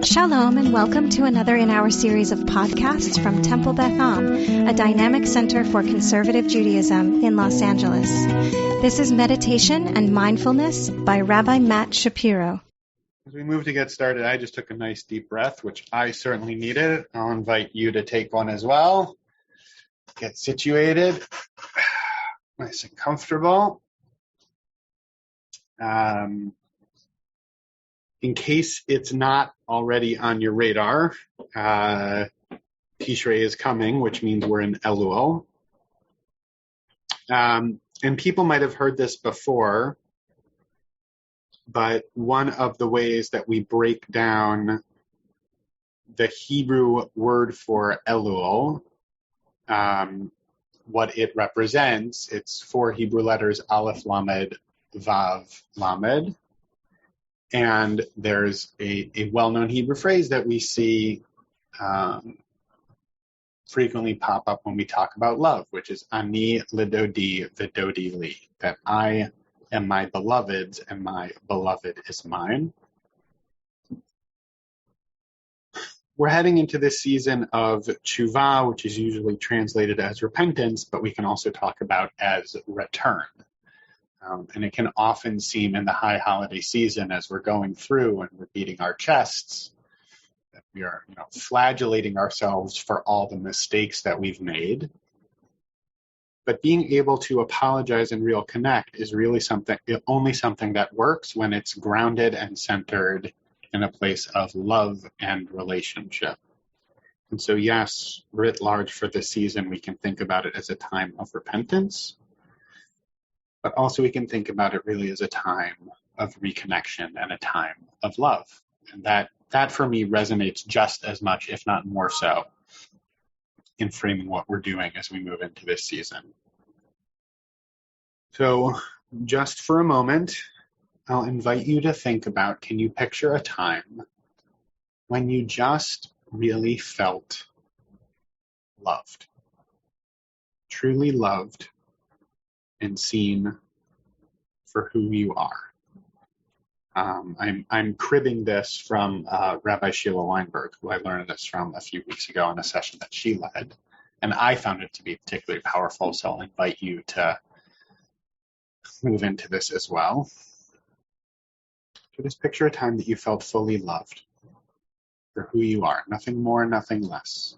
Shalom and welcome to another in our series of podcasts from Temple Beth Am, a dynamic center for conservative Judaism in Los Angeles. This is Meditation and Mindfulness by Rabbi Matt Shapiro. As we move to get started, I just took a nice deep breath, which I certainly needed. I'll invite you to take one as well. Get situated, nice and comfortable. In case it's not already on your radar, Tishrei is coming, which means we're in Elul. And people might have heard this before, but one of the ways that we break down the Hebrew word for Elul, what it represents, it's 4 Hebrew letters, Aleph, Lamed, Vav, Lamed. And there's a well-known Hebrew phrase that we see frequently pop up when we talk about love, which is Ani lidodi v'dodi li, that I am my beloved's and my beloved is mine. We're heading into this season of tshuva, which is usually translated as repentance, but we can also talk about as return. And it can often seem in the high holiday season as we're going through and we're beating our chests that we are, flagellating ourselves for all the mistakes that we've made. But being able to apologize and real connect is really only something that works when it's grounded and centered in a place of love and relationship. And so, yes, writ large for this season, we can think about it as a time of repentance. But also we can think about it really as a time of reconnection and a time of love. And that for me resonates just as much, if not more so, in framing what we're doing as we move into this season. So just for a moment, I'll invite you to think about, can you picture a time when you just really felt loved, truly loved, and seen for who you are? I'm cribbing this from Rabbi Sheila Weinberg, who I learned this from a few weeks ago in a session that she led, and I found it to be particularly powerful, so I'll invite you to move into this as well. So just picture a time that you felt fully loved for who you are, nothing more, nothing less.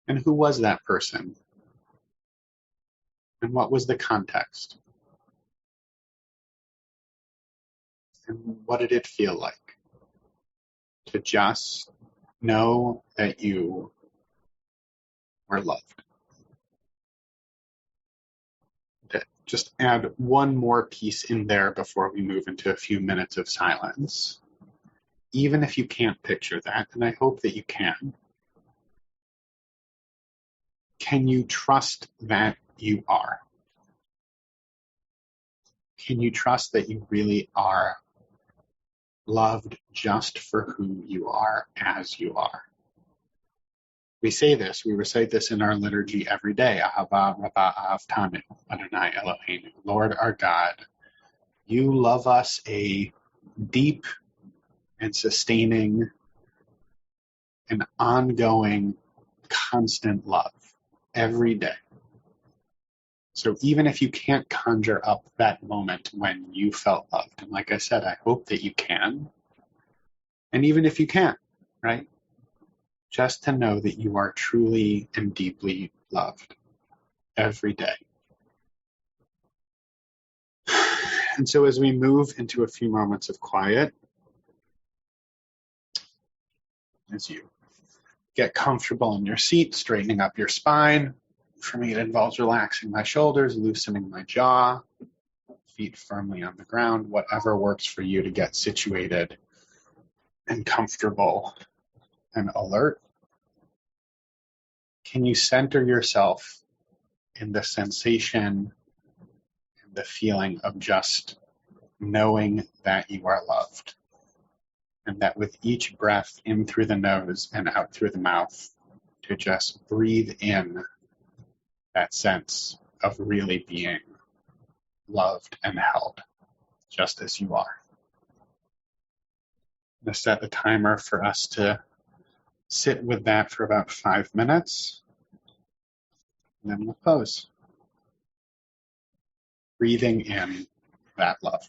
And who was that person? And what was the context? And what did it feel like to just know that you were loved? To just add one more piece in there before we move into a few minutes of silence. Even if you can't picture that, and I hope that you can you trust that you are? Can you trust that you really are loved just for who you are as you are? We say this, we recite this in our liturgy every day. Ahava Rabba Avtanu, Adonai Eloheinu, Lord our God, you love us a deep and sustaining and ongoing, constant love every day. So even if you can't conjure up that moment when you felt loved, and like I said, I hope that you can, and even if you can't, right, just to know that you are truly and deeply loved every day. And so as we move into a few moments of quiet, as you get comfortable in your seat, straightening up your spine. For me, it involves relaxing my shoulders, loosening my jaw, feet firmly on the ground, whatever works for you to get situated and comfortable and alert. Can you center yourself in the sensation and the feeling of just knowing that you are loved? And that with each breath in through the nose and out through the mouth, to just breathe in that sense of really being loved and held just as you are. I'm going to set the timer for us to sit with that for about 5 minutes, and then we'll pose, breathing in that love.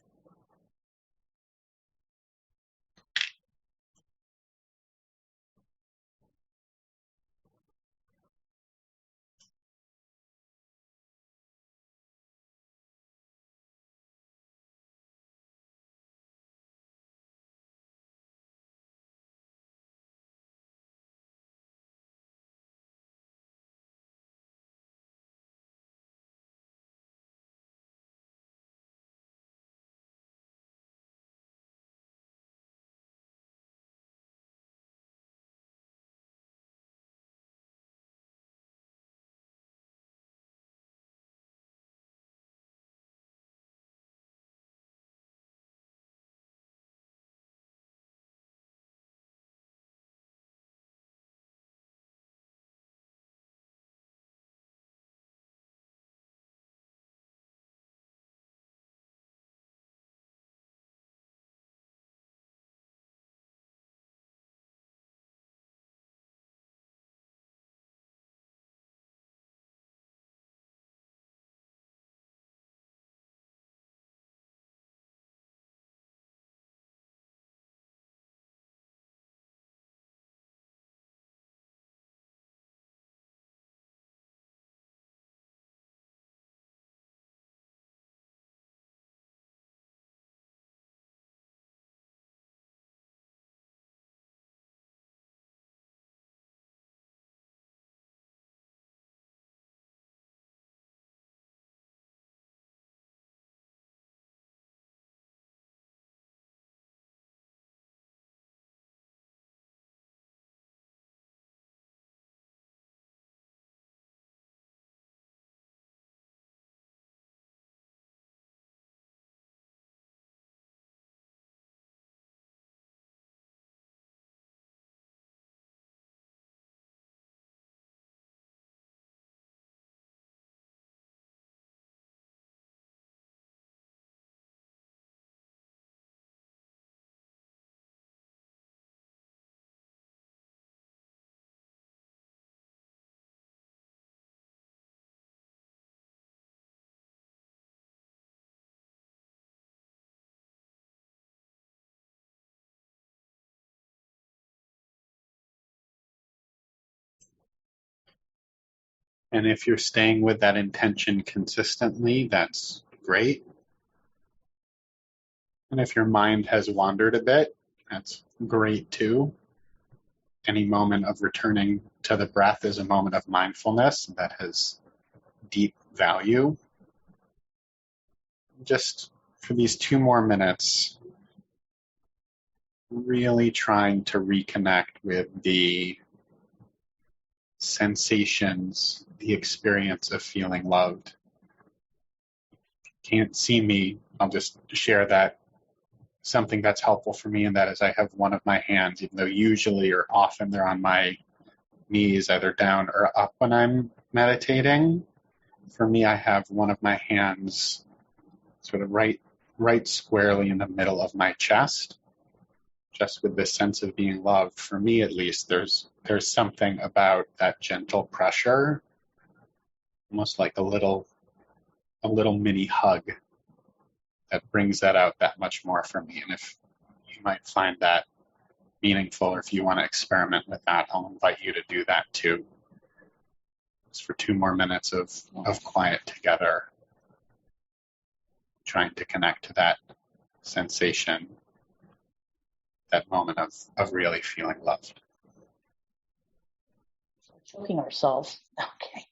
And if you're staying with that intention consistently, that's great. And if your mind has wandered a bit, that's great too. Any moment of returning to the breath is a moment of mindfulness that has deep value. Just for these 2 more minutes, really trying to reconnect with the sensations, the experience of feeling loved. Can't see me, I'll just share that something that's helpful for me, and that is I have one of my hands, even though usually or often they're on my knees, either down or up when I'm meditating. For me, I have one of my hands sort of right squarely in the middle of my chest, just with this sense of being loved. For me, at least, there's something about that gentle pressure, almost like a little mini hug, that brings that out that much more for me. And if you might find that meaningful, or if you want to experiment with that, I'll invite you to do that too. Just for 2 more minutes of quiet together, trying to connect to that sensation, that moment of really feeling loved. Choking ourselves. Okay.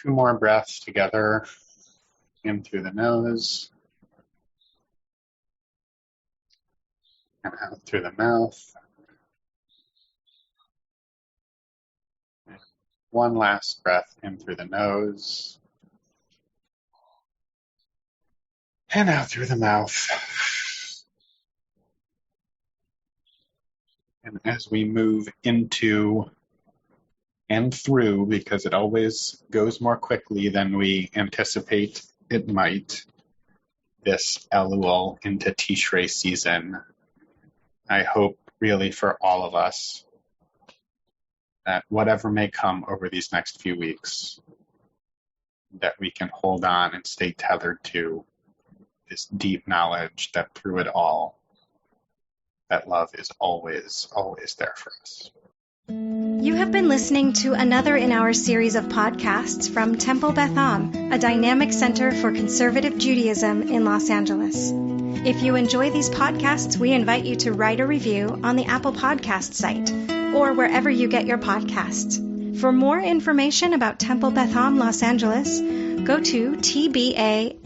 2 more breaths together, in through the nose and out through the mouth. And 1 last breath in through the nose and out through the mouth. And as we move into and through, because it always goes more quickly than we anticipate it might, this Elul into Tishrei season, I hope really for all of us that whatever may come over these next few weeks, that we can hold on and stay tethered to this deep knowledge that through it all, that love is always, always there for us. You have been listening to another in our series of podcasts from Temple Beth Am, a dynamic center for conservative Judaism in Los Angeles. If you enjoy these podcasts, we invite you to write a review on the Apple Podcast site or wherever you get your podcasts. For more information about Temple Beth Am Los Angeles, go to tbala.org.